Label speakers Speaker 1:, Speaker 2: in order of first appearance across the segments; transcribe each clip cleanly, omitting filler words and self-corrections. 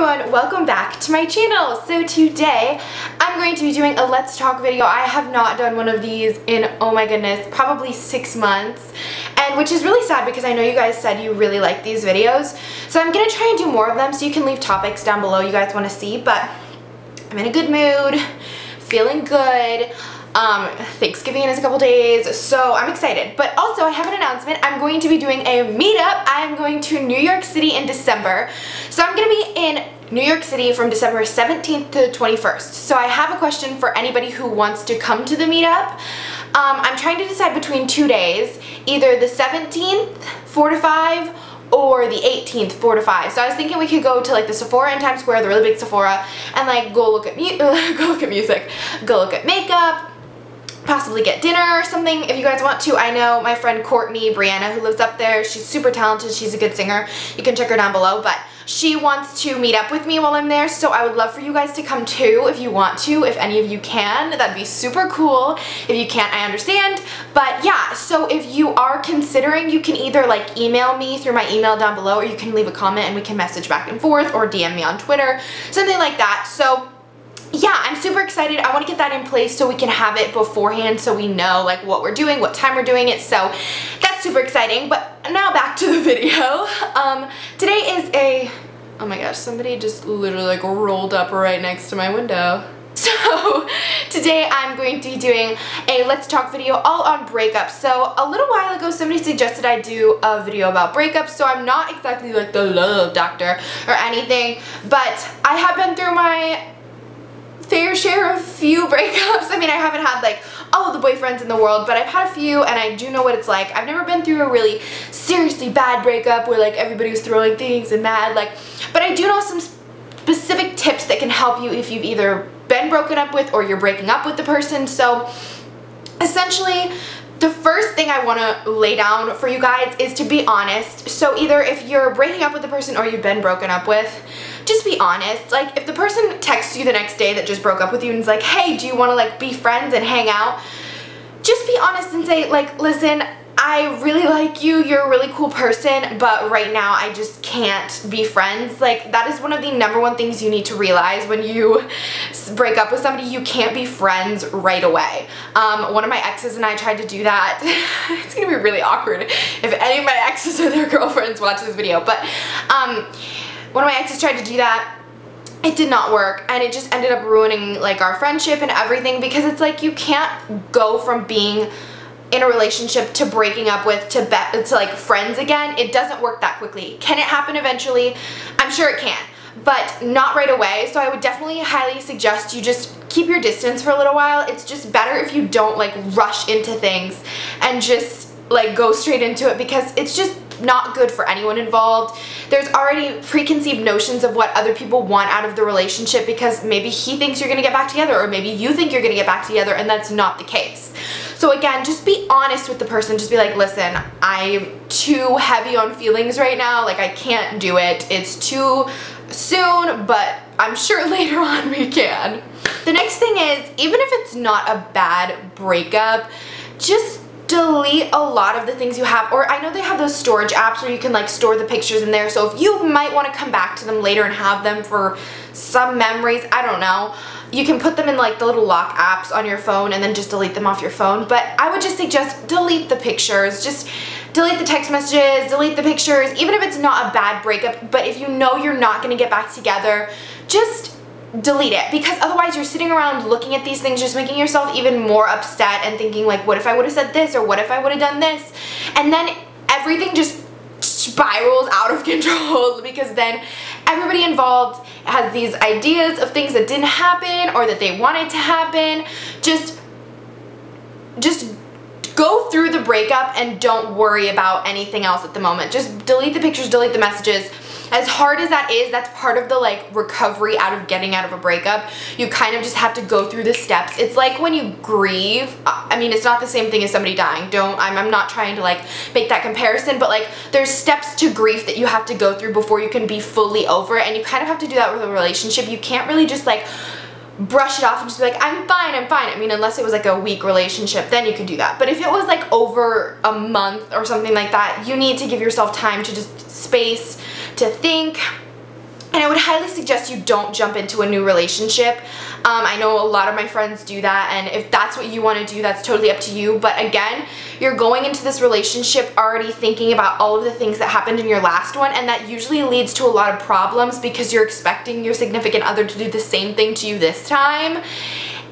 Speaker 1: everyone, welcome back to my channel. So today I'm going to be doing a Let's Talk video. I have not done one of these in, oh my goodness, probably 6 months, and which is really sad because I know you guys said you really like these videos. So I'm gonna try and do more of them, so you can leave topics down below you guys want to see, but I'm in a good mood, feeling good. Thanksgiving is a couple days, so I'm excited. But also I have an announcement. I'm going to be doing a meetup. I'm going to New York City in December. So I'm going to be in New York City from December 17th to 21st. So I have a question for anybody who wants to come to the meetup. I'm trying to decide between 2 days, either the 17th 4 to 5 or the 18th 4 to 5. So I was thinking we could go to like the Sephora in Times Square, the really big Sephora, and like go look at music, go look at makeup, possibly get dinner or something if you guys want to. I know my friend Courtney Brianna, who lives up there, she's super talented, she's a good singer, you can check her down below, but she wants to meet up with me while I'm there, so I would love for you guys to come too if you want to, if any of you can. That'd be super cool. If you can't, I understand. But yeah, so if you are considering, you can either like email me through my email down below, or you can leave a comment and we can message back and forth, or DM me on Twitter, something like that. So yeah, I'm super excited. I want to get that in place so we can have it beforehand, so we know like what we're doing, what time we're doing it. So that's super exciting. But now back to the video. Today is a, oh my gosh, somebody just literally like rolled up right next to my window. So today I'm going to be doing a Let's Talk video all on breakups. So a little while ago somebody suggested I do a video about breakups, so I'm not exactly like the love doctor or anything, but I have been through my fair share of few breakups. I mean, I haven't had like all of the boyfriends in the world, but I've had a few and I do know what it's like. I've never been through a really seriously bad breakup where like everybody was throwing things and mad, like, but I do know some specific tips that can help you if you've either been broken up with or you're breaking up with the person. So essentially, the first thing I want to lay down for you guys is to be honest. So either if you're breaking up with the person or you've been broken up with, just be honest. Like if the person texts you the next day that just broke up with you and is like, hey, do you want to like be friends and hang out? Just be honest and say like, listen, I really like you, you're a really cool person, but right now I just can't be friends. Like that is one of the #1 things you need to realize when you break up with somebody. You can't be friends right away. One of my exes and I tried to do that. It's gonna be really awkward if any of my exes or their girlfriends watch this video, but one of my exes tried to do that. It did not work, and it just ended up ruining like our friendship and everything, because it's like you can't go from being in a relationship to breaking up with to like friends again. It doesn't work that quickly. Can it happen eventually? I'm sure it can, but not right away. So I would definitely highly suggest you just keep your distance for a little while. It's just better if you don't like rush into things and just like go straight into it, because it's just not good for anyone involved. There's already preconceived notions of what other people want out of the relationship, because maybe he thinks you're gonna get back together, or maybe you think you're gonna get back together, and that's not the case. So again, just be honest with the person. Just be like, listen, I'm too heavy on feelings right now. Like I can't do it. It's too soon, but I'm sure later on we can. The next thing is, even if it's not a bad breakup, just delete a lot of the things you have. Or I know they have those storage apps where you can like store the pictures in there, so if you might want to come back to them later and have them for some memories, I don't know, you can put them in like the little lock apps on your phone and then just delete them off your phone. But I would just suggest delete the pictures, just delete the text messages, delete the pictures, even if it's not a bad breakup. But if you know you're not going to get back together, just delete it, because otherwise you're sitting around looking at these things, just making yourself even more upset and thinking like, what if I would have said this, or what if I would have done this, and then everything just spirals out of control, because then everybody involved has these ideas of things that didn't happen or that they wanted to happen. Just go through the breakup and don't worry about anything else at the moment. Just delete the pictures, delete the messages. As hard as that is, that's part of the like recovery out of getting out of a breakup. You kind of just have to go through the steps. It's like when you grieve. I mean, it's not the same thing as somebody dying. I'm not trying to like make that comparison, but like there's steps to grief that you have to go through before you can be fully over it, and you kind of have to do that with a relationship. You can't really just like brush it off and just be like, I'm fine, I'm fine. I mean, unless it was like a weak relationship, then you could do that. But if it was like over a month or something like that, you need to give yourself time to just space, to think, And I would highly suggest you don't jump into a new relationship. I know a lot of my friends do that, and if that's what you want to do, that's totally up to you. But again, you're going into this relationship already thinking about all of the things that happened in your last one, and that usually leads to a lot of problems because you're expecting your significant other to do the same thing to you this time.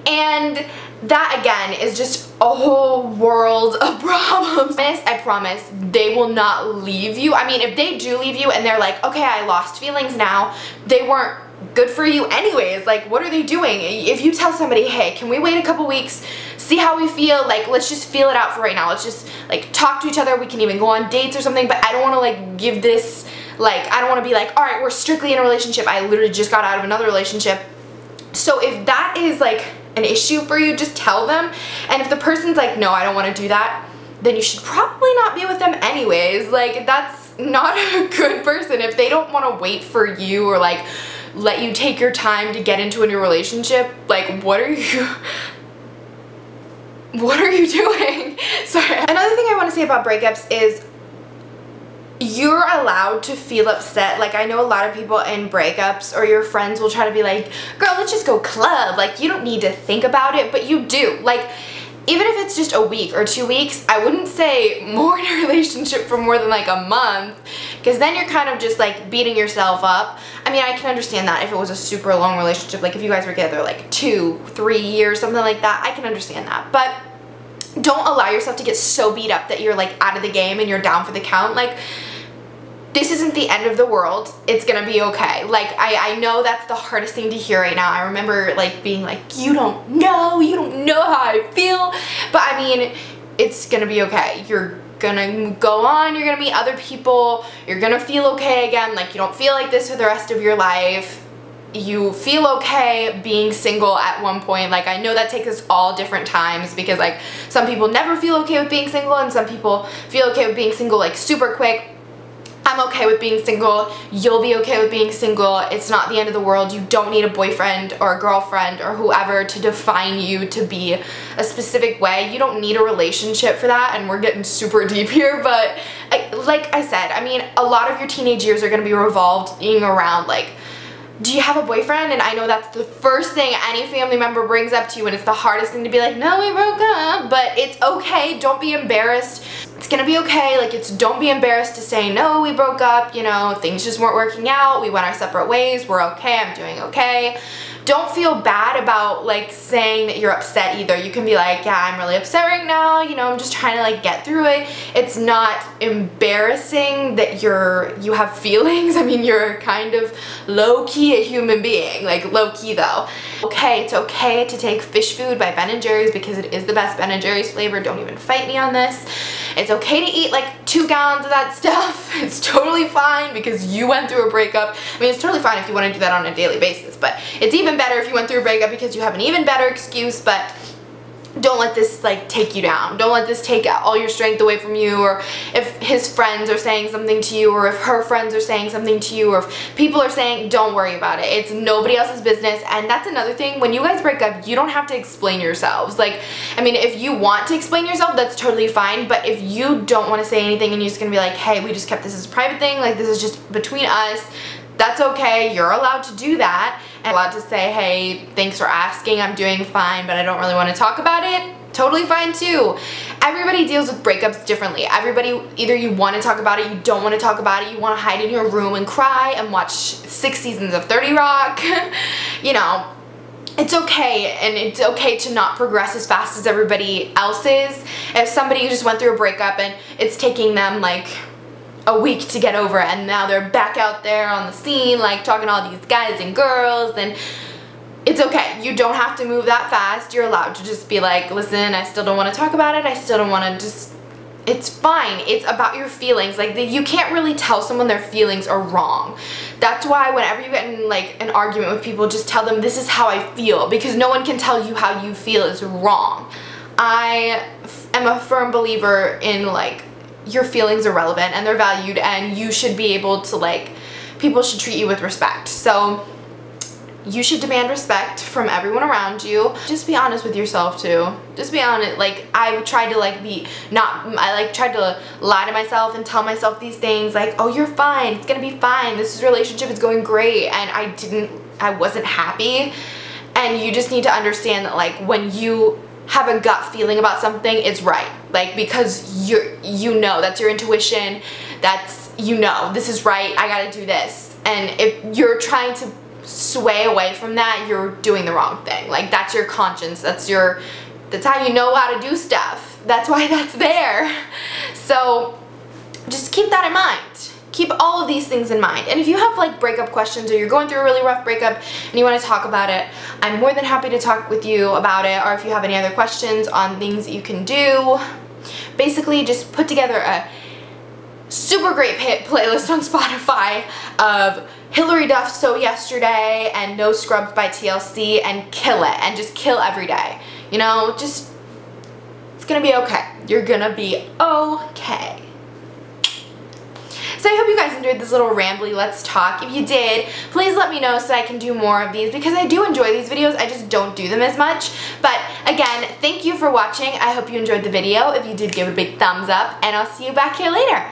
Speaker 1: And that again is just a whole world of problems. I promise they will not leave you. I mean, if they do leave you and they're like, okay, I lost feelings now, they weren't good for you anyways. Like, what are they doing? If you tell somebody, hey, can we wait a couple weeks, see how we feel, like, let's just feel it out for right now, let's just like talk to each other, we can even go on dates or something, but I don't want to like give this, like, I don't want to be like, all right, we're strictly in a relationship, I literally just got out of another relationship. So if that is like an issue for you, just tell them. And if the person's like, no, I don't want to do that, then you should probably not be with them anyways. Like, that's not a good person. If they don't want to wait for you or like let you take your time to get into a new relationship, like, what are you doing? Sorry. Another thing I want to say about breakups is you're allowed to feel upset. Like, I know a lot of people in breakups, or your friends will try to be like, girl, let's just go club, like, you don't need to think about it, but you do. Like, even if it's just a week or 2 weeks, I wouldn't say more in a relationship for more than like a month, because then you're kind of just like beating yourself up. I mean, I can understand that if it was a super long relationship, like if you guys were together like 2-3 years, something like that, I can understand that. But don't allow yourself to get so beat up that you're like out of the game and you're down for the count. Like, this isn't the end of the world. It's gonna be okay. Like, I know that's the hardest thing to hear right now. I remember like being like, you don't know how I feel. But I mean, it's gonna be okay. You're gonna go on, you're gonna meet other people, you're gonna feel okay again. Like, you don't feel like this for the rest of your life. You feel okay being single at one point. Like, I know that takes us all different times, because like some people never feel okay with being single and some people feel okay with being single like super quick. I'm okay with being single. You'll be okay with being single. It's not the end of the world. You don't need a boyfriend or a girlfriend or whoever to define you to be a specific way. You don't need a relationship for that, and we're getting super deep here, but like I said, I mean, a lot of your teenage years are going to be revolving around like, do you have a boyfriend? And I know that's the first thing any family member brings up to you, and it's the hardest thing to be like, no, we broke up, but it's okay. Don't be embarrassed. It's gonna be okay. Like, don't be embarrassed to say, no, we broke up, you know, things just weren't working out, we went our separate ways, we're okay, I'm doing okay. Don't feel bad about like saying that you're upset either. You can be like, yeah, I'm really upset right now, you know, I'm just trying to like get through it. It's not embarrassing that you have feelings. I mean, you're kind of low-key a human being, like low-key though. Okay, it's okay to take fish food by Ben & Jerry's because it is the best Ben & Jerry's flavor. Don't even fight me on this. It's okay to eat like 2 gallons of that stuff. It's totally fine because you went through a breakup. I mean, it's totally fine if you want to do that on a daily basis, but it's even better if you went through a breakup because you have an even better excuse. But don't let this like take you down. Don't let this take all your strength away from you, or if his friends are saying something to you, or if her friends are saying something to you, or if people are saying, don't worry about it. It's nobody else's business. And that's another thing, when you guys break up, you don't have to explain yourselves. Like, I mean, if you want to explain yourself, that's totally fine, but if you don't want to say anything and you're just gonna be like, hey, we just kept this as a private thing, like this is just between us, that's okay. You're allowed to do that, and allowed to say, hey, thanks for asking, I'm doing fine, but I don't really want to talk about it. Totally fine too. Everybody deals with breakups differently. Everybody, either you want to talk about it, you don't want to talk about it, you want to hide in your room and cry and watch 6 seasons of 30 Rock. You know, it's okay, and it's okay to not progress as fast as everybody else is. If somebody just went through a breakup and it's taking them like a week to get over it, and now they're back out there on the scene like talking to all these guys and girls, and it's okay. You don't have to move that fast. You're allowed to just be like, listen, I still don't want to talk about it. I still don't want to just, it's fine. It's about your feelings. Like, you can't really tell someone their feelings are wrong. That's why whenever you get in like an argument with people, just tell them this is how I feel, because no one can tell you how you feel is wrong. I am a firm believer in like, your feelings are relevant and they're valued, and you should be able to like, people should treat you with respect. So you should demand respect from everyone around you. Just be honest with yourself too. Just be honest. Like, I tried to tried to lie to myself and tell myself these things like, oh, you're fine, it's gonna be fine, this relationship is going great, and I wasn't happy. And you just need to understand that, like, when you have a gut feeling about something, it's right. Like, because you know, that's your intuition, that's, you know, this is right, I gotta do this. And if you're trying to sway away from that, you're doing the wrong thing. Like, that's your conscience, that's how you know how to do stuff. That's why that's there. So just keep that in mind. Keep all of these things in mind. And if you have like breakup questions, or you're going through a really rough breakup and you want to talk about it, I'm more than happy to talk with you about it. Or if you have any other questions on things that you can do, basically just put together a super great playlist on Spotify of Hilary Duff's So Yesterday and No Scrubs by TLC, and kill it, and just kill every day. You know, just, it's gonna be okay. You're gonna be okay. So I hope you guys enjoyed this little rambly let's talk. If you did, please let me know so I can do more of these, because I do enjoy these videos, I just don't do them as much. But again, thank you for watching. I hope you enjoyed the video. If you did, give it a big thumbs up, and I'll see you back here later.